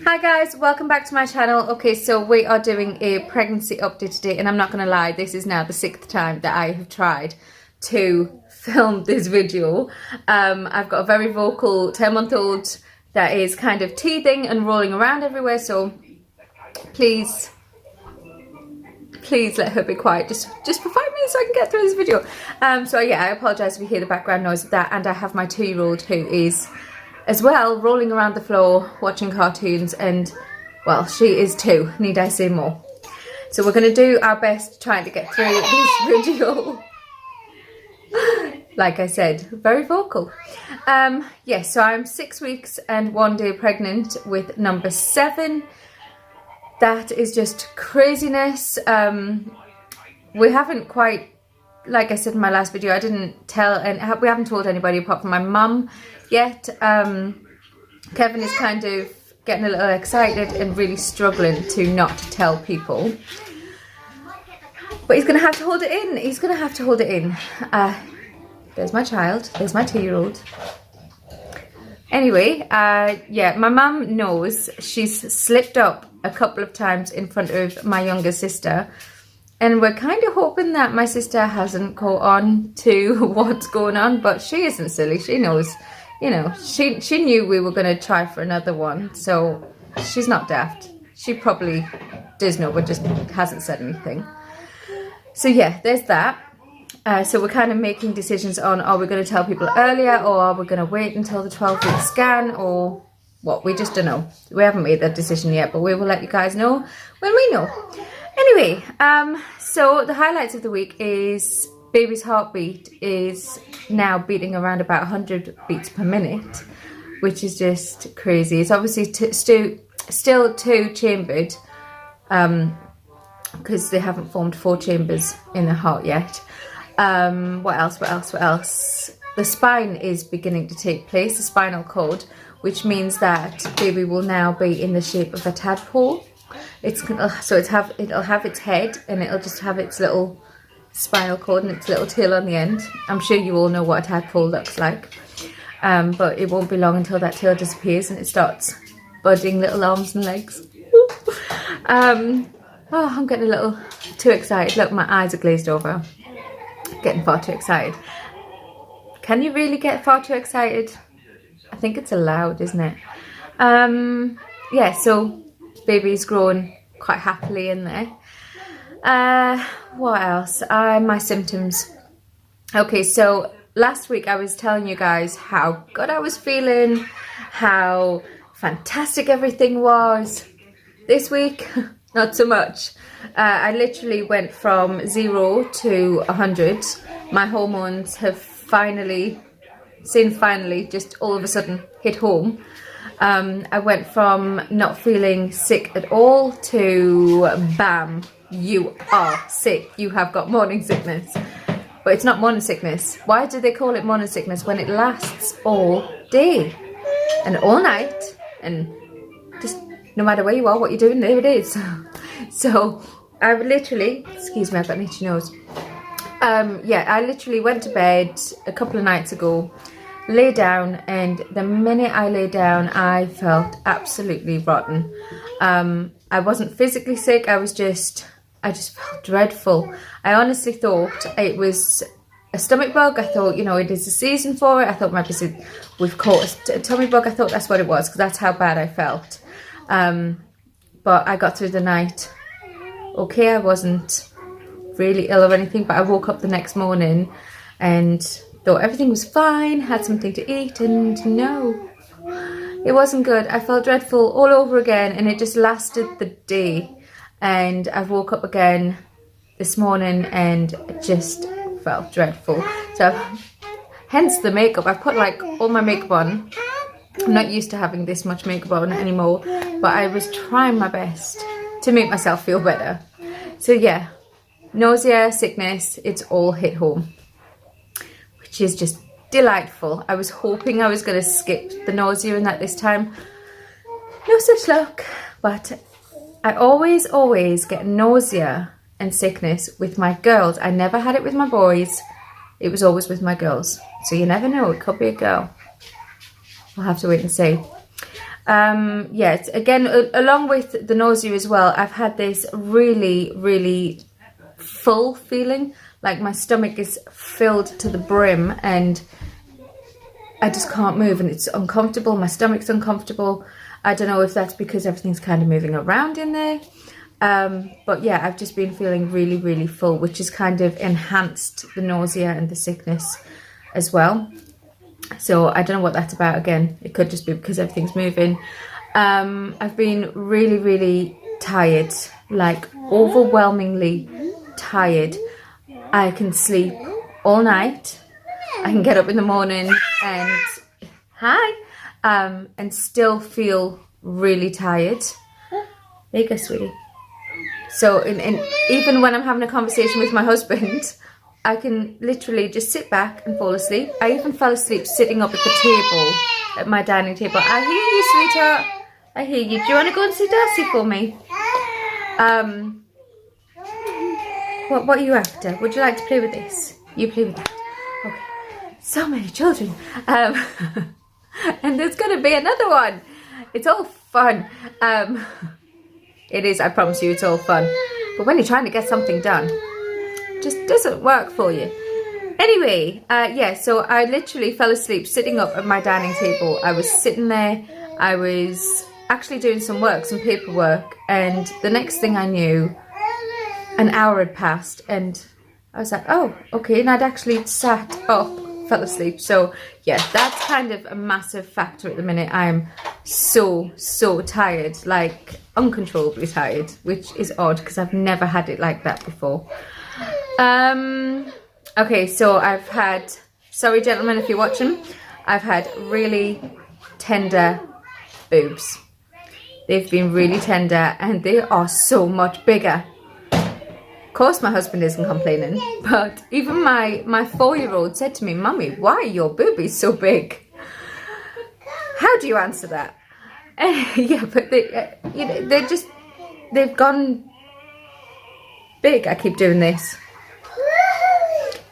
Hi guys, welcome back to my channel. Okay, so we are doing a pregnancy update today, and I'm not gonna lie, this is now the 6th time that I have tried to film this video. I've got a very vocal 10-month-old that is kind of teething and rolling around everywhere, so please let her be quiet just for 5 minutes so I can get through this video. So yeah, I apologize if you hear the background noise of that, and I have my 2-year-old who is as well rolling around the floor watching cartoons, and well, she is too, need I say more. So we're going to do our best trying to get through this video. Like I said, very vocal. Yes, so I'm 6 weeks and 1 day pregnant with number 7. That is just craziness. We haven't quite, like I said in my last video, I didn't tell, and we haven't told anybody apart from my mum yet. Kevin is kind of getting a little excited and really struggling to not tell people, but he's gonna have to hold it in. He's gonna have to hold it in. There's my child, there's my 2-year-old. Anyway, yeah, my mum knows. She's slipped up a couple of times in front of my younger sister, and we're kind of hoping that my sister hasn't caught on to what's going on, but she isn't silly. She knows, you know, she knew we were going to try for another one, so she's not daft. She probably does know, but just hasn't said anything. So yeah, there's that. So we're kind of making decisions on, are we going to tell people earlier, or are we going to wait until the 12-week scan, or what? We just don't know. We haven't made that decision yet, but we will let you guys know when we know. Anyway, so the highlights of the week is baby's heartbeat is now beating around about 100 beats per minute, which is just crazy. It's obviously still 2-chambered, because they haven't formed 4 chambers in the heart yet. What else? The spine is beginning to take place, the spinal cord, which means that baby will now be in the shape of a tadpole. It'll have its head, and it'll just have its little spinal cord and its little tail on the end. I'm sure you all know what a tadpole looks like, but it won't be long until that tail disappears and it starts budding little arms and legs. Oh, I'm getting a little too excited. Look, my eyes are glazed over. Getting far too excited. Can you really get far too excited? I think it's allowed, isn't it? Yeah, so baby's growing quite happily in there. What else? My symptoms. Okay, so last week I was telling you guys how good I was feeling, how fantastic everything was. This week, not so much. I literally went from 0 to 100. My hormones have finally just all of a sudden hit home. I went from not feeling sick at all to bam, you are sick, you have got morning sickness. But it's not morning sickness. Why do they call it morning sickness when it lasts all day and all night, and just no matter where you are, what you're doing, there it is. So I literally, excuse me, I've got an itchy nose. Yeah, I literally went to bed a couple of nights ago, lay down, and the minute I lay down I felt absolutely rotten. I wasn't physically sick, I just felt dreadful. I honestly thought it was a stomach bug. I thought, you know, it is the season for it. I thought maybe we've caught a tummy bug. I thought that's what it was, because that's how bad I felt. But I got through the night okay. I wasn't really ill or anything, but I woke up the next morning and thought everything was fine, had something to eat, and no, it wasn't good. I felt dreadful all over again, and it just lasted the day. And I woke up again this morning and just felt dreadful. So hence the makeup. I put like all my makeup on. I'm not used to having this much makeup on anymore, but I was trying my best to make myself feel better. So yeah, nausea, sickness, it's all hit home, which is just delightful. I was hoping I was going to skip the nausea and that this time. No such luck, but I always get nausea and sickness with my girls. I never had it with my boys. It was always with my girls. So you never know, it could be a girl. We'll have to wait and see. Yes, again, along with the nausea as well, I've had this really, really full feeling, like my stomach is filled to the brim and I just can't move, and it's uncomfortable. My stomach's uncomfortable. I don't know if that's because everything's kind of moving around in there. But yeah, I've just been feeling really, really full, which has kind of enhanced the nausea and the sickness as well. So I don't know what that's about. Again, it could just be because everything's moving. I've been really, really tired, like overwhelmingly tired. I can sleep all night. I can get up in the morning and and still feel really tired. There you go, sweetie. So even when I'm having a conversation with my husband, I can literally just sit back and fall asleep. I even fell asleep sitting up at the table, at my dining table. I hear you, sweetheart. I hear you. Do you want to go and see Darcy for me? What are you after? Would you like to play with this? You play with that. Okay. So many children. And there's going to be another one. It's all fun. It is, I promise you, it's all fun. But when you're trying to get something done, it just doesn't work for you. Anyway, yeah, so I literally fell asleep sitting up at my dining table. I was sitting there. I was actually doing some work, some paperwork. And the next thing I knew, an hour had passed. And I was like, oh, okay. And I'd actually sat up, fell asleep. So yeah, that's kind of a massive factor at the minute. I'm so tired, like uncontrollably tired, which is odd because I've never had it like that before. Okay, so I've had, sorry gentlemen if you're watching, I've had really tender boobs. They've been really tender and they are so much bigger. Of course my husband isn't complaining, but even my 4-year-old said to me, Mummy, why are your boobies so big? How do you answer that? Yeah, but they, you know, they've gone big. I keep doing this.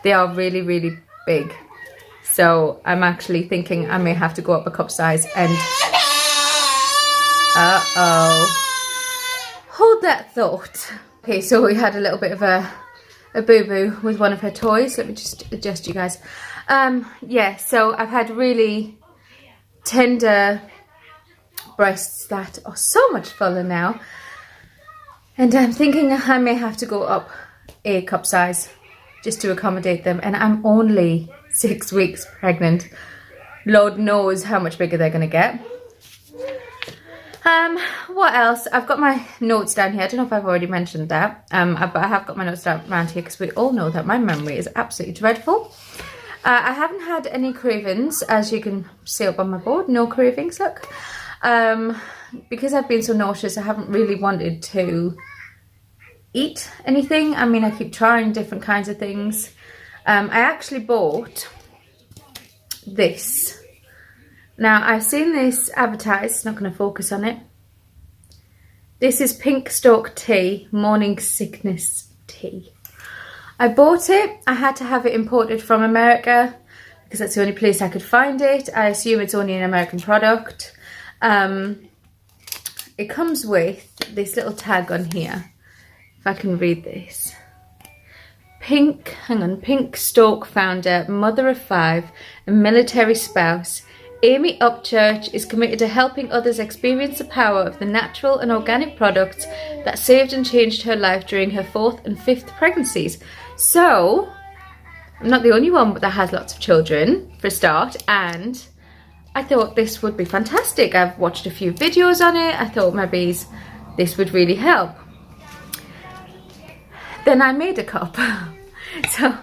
They are really, really big. So I'm actually thinking I may have to go up a cup size and... Hold that thought. Okay, so we had a little bit of a boo-boo with one of her toys. Let me just adjust you guys. Yeah, so I've had really tender breasts that are so much fuller now. And I'm thinking I may have to go up a cup size just to accommodate them. And I'm only 6 weeks pregnant. Lord knows how much bigger they're going to get. What else? I've got my notes down here. I don't know if I've already mentioned that. But I have got my notes down around here because we all know that my memory is absolutely dreadful. I haven't had any cravings, as you can see up on my board. No cravings, look. Because I've been so nauseous, I haven't really wanted to eat anything. I mean, I keep trying different kinds of things. I actually bought this. Now, I've seen this advertised, not going to focus on it. This is pink stalk tea, morning sickness tea. I bought it. I had to have it imported from America because that's the only place I could find it. I assume it's only an American product. It comes with this little tag on here, if I can read this. Pink stalk founder, mother of 5, and military spouse, Amy Upchurch is committed to helping others experience the power of the natural and organic products that saved and changed her life during her 4th and 5th pregnancies. So, I'm not the only one that has lots of children, for a start, and I thought this would be fantastic. I've watched a few videos on it. I thought maybe this would really help. Then I made a cup. So,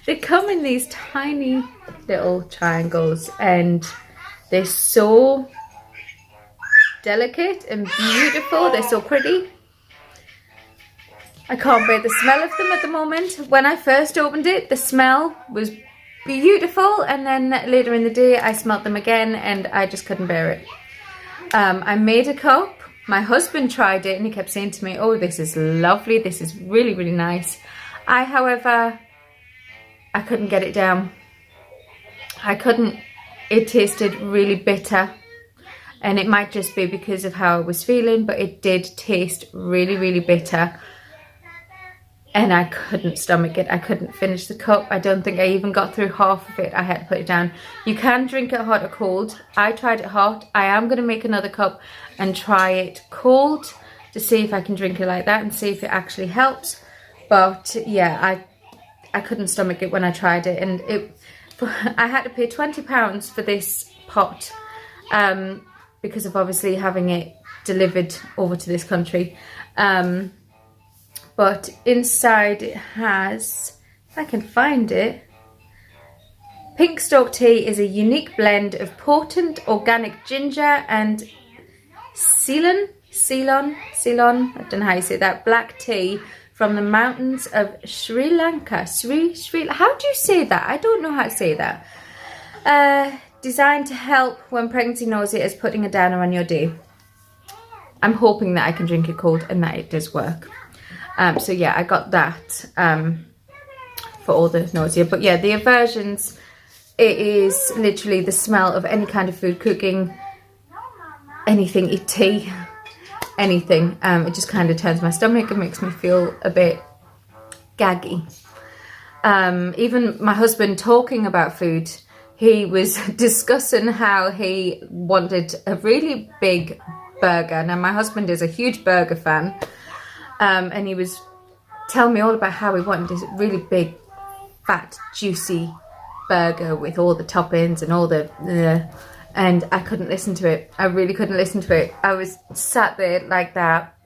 they come in these tiny little triangles and they're so delicate and beautiful. They're so pretty. I can't bear the smell of them at the moment. When I first opened it, the smell was beautiful. And then later in the day, I smelled them again and I just couldn't bear it. I made a cup. My husband tried it and he kept saying to me, oh, this is lovely. This is really, really nice. However, I couldn't get it down. I couldn't. It tasted really bitter and it might just be because of how I was feeling, but it did taste really, really bitter. And I couldn't stomach it. I couldn't finish the cup. I don't think I even got through half of it. I had to put it down. You can drink it hot or cold. I tried it hot. I am going to make another cup and try it cold to see if I can drink it like that and see if it actually helps. But yeah, I couldn't stomach it when I tried it. And I had to pay £20 for this pot because of obviously having it delivered over to this country. But inside it has, if I can find it, Pink Stalk Tea is a unique blend of potent organic ginger and Ceylon, I don't know how you say that, black tea from the mountains of Sri Lanka. How do you say that? I don't know how to say that. Designed to help when pregnancy nausea is putting a downer on your day. I'm hoping that I can drink it cold and that it does work. So yeah, I got that for all the nausea. But yeah, the aversions, it is literally the smell of any kind of food cooking, anything, eat tea, anything. It just kind of turns my stomach and makes me feel a bit gaggy. Even my husband talking about food, he was discussing how he wanted a really big burger. Now my husband is a huge burger fan. And he was telling me all about how he wanted this really big, fat, juicy burger with all the toppings and all the... and I couldn't listen to it. I really couldn't listen to it. I was sat there like that.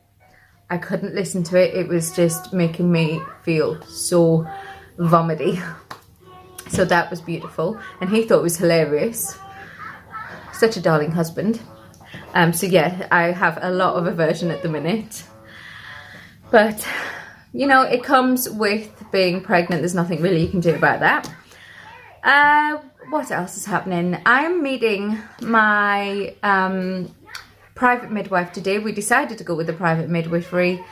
I couldn't listen to it. It was just making me feel so vomity. So that was beautiful. And he thought it was hilarious. Such a darling husband. So yeah, I have a lot of aversion at the minute. But, you know, it comes with being pregnant. There's nothing really you can do about that. What else is happening? I'm meeting my private midwife today. We decided to go with the private midwifery.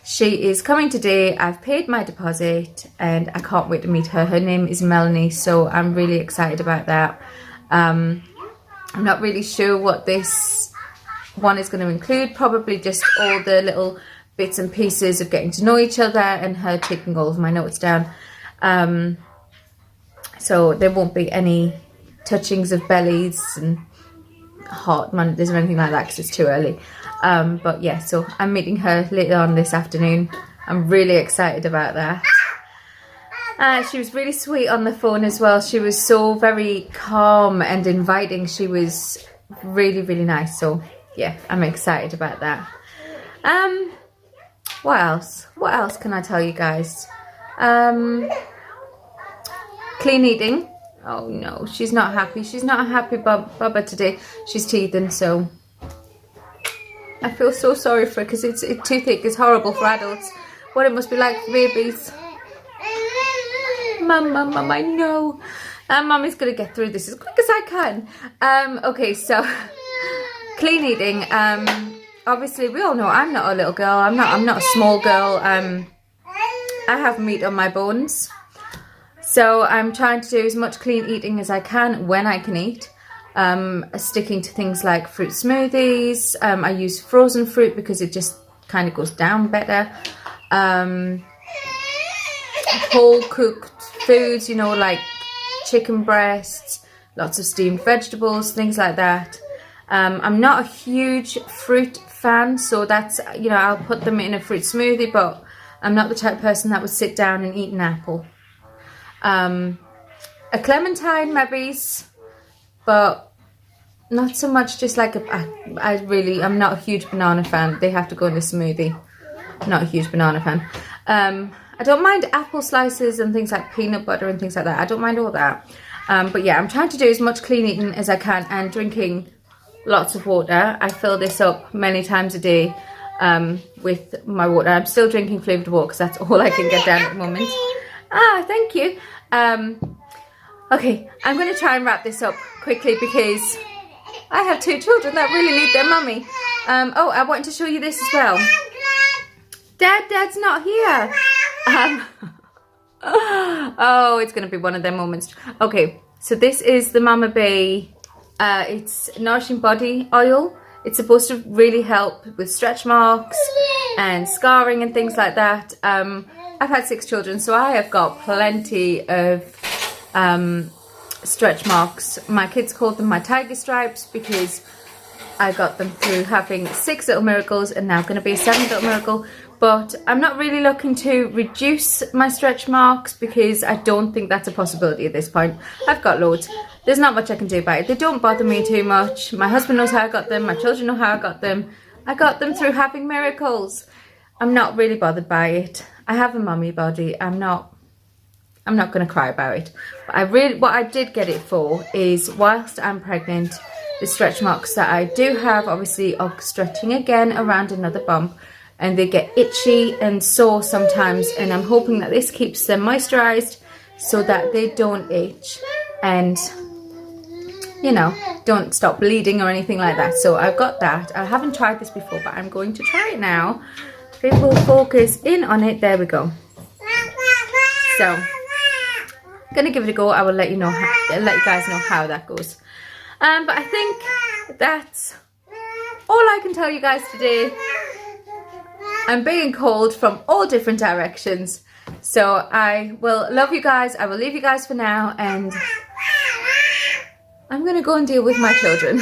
She is coming today. I've paid my deposit and I can't wait to meet her. Her name is Melanie, so I'm really excited about that. I'm not really sure what this one is going to include. Probably just all the little bits and pieces of getting to know each other and her taking all of my notes down. So there won't be any touchings of bellies and heart monitors or anything like that because it's too early. But yeah, so I'm meeting her later on this afternoon. I'm really excited about that. She was really sweet on the phone as well. She was so very calm and inviting. She was really, really nice. So yeah, I'm excited about that. What else? What else can I tell you guys? Clean eating. Oh no, she's not happy. She's not a happy Bubba today. She's teething, so I feel so sorry for her because it's toothache is horrible for adults. What it must be like for babies. Mum, I know. Mummy's gonna get through this as quick as I can. Okay, so clean eating. Obviously, we all know I'm not a little girl. I'm not a small girl. I have meat on my bones. So I'm trying to do as much clean eating as I can when I can eat. Sticking to things like fruit smoothies. I use frozen fruit because it just kind of goes down better. Whole cooked foods, you know, like chicken breasts, lots of steamed vegetables, things like that. I'm not a huge fruit fan, so that's, you know, I'll put them in a fruit smoothie, but I'm not the type of person that would sit down and eat an apple. A clementine maybe, but not so much just like I'm not a huge banana fan. They have to go in a smoothie. Not a huge banana fan. I don't mind apple slices and things like peanut butter and things like that. I don't mind all that. But yeah, I'm trying to do as much clean eating as I can and drinking lots of water. I fill this up many times a day with my water. I'm still drinking flavoured water because that's all I can get down at the moment. Ah, thank you. Okay, I'm going to try and wrap this up quickly because I have two children that really need their mummy. Oh, I wanted to show you this as well. Dad's not here. Oh, it's going to be one of their moments. Okay, so this is the Mama Bay It's Nourishing Body Oil. It's supposed to really help with stretch marks and scarring and things like that. I've had 6 children, so I have got plenty of stretch marks. My kids called them my tiger stripes because I got them through having 6 little miracles and now going to be a 7th little miracle. But I'm not really looking to reduce my stretch marks because I don't think that's a possibility at this point. I've got loads. There's not much I can do about it. They don't bother me too much. My husband knows how I got them. My children know how I got them. I got them through having miracles. I'm not really bothered by it. I have a mummy body. I'm not going to cry about it. But what I did get it for is whilst I'm pregnant, the stretch marks that I do have obviously are stretching again around another bump, and they get itchy and sore sometimes, and I'm hoping that this keeps them moisturized so that they don't itch and, you know, don't stop bleeding or anything like that. So I've got that. I haven't tried this before, but I'm going to try it now. It will focus in on it. There we go. So I'm gonna give it a go. I will let you guys know how that goes. But I think that's all I can tell you guys today. I'm being called from all different directions, so I will love you guys. I will leave you guys for now, and I'm gonna go and deal with my children.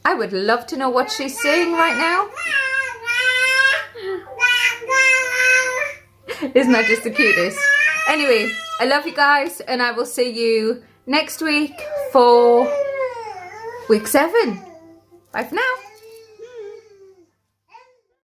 I would love to know what she's saying right now. Isn't that just the cutest? Anyway, I love you guys, and I will see you next week for week 7. Bye for now.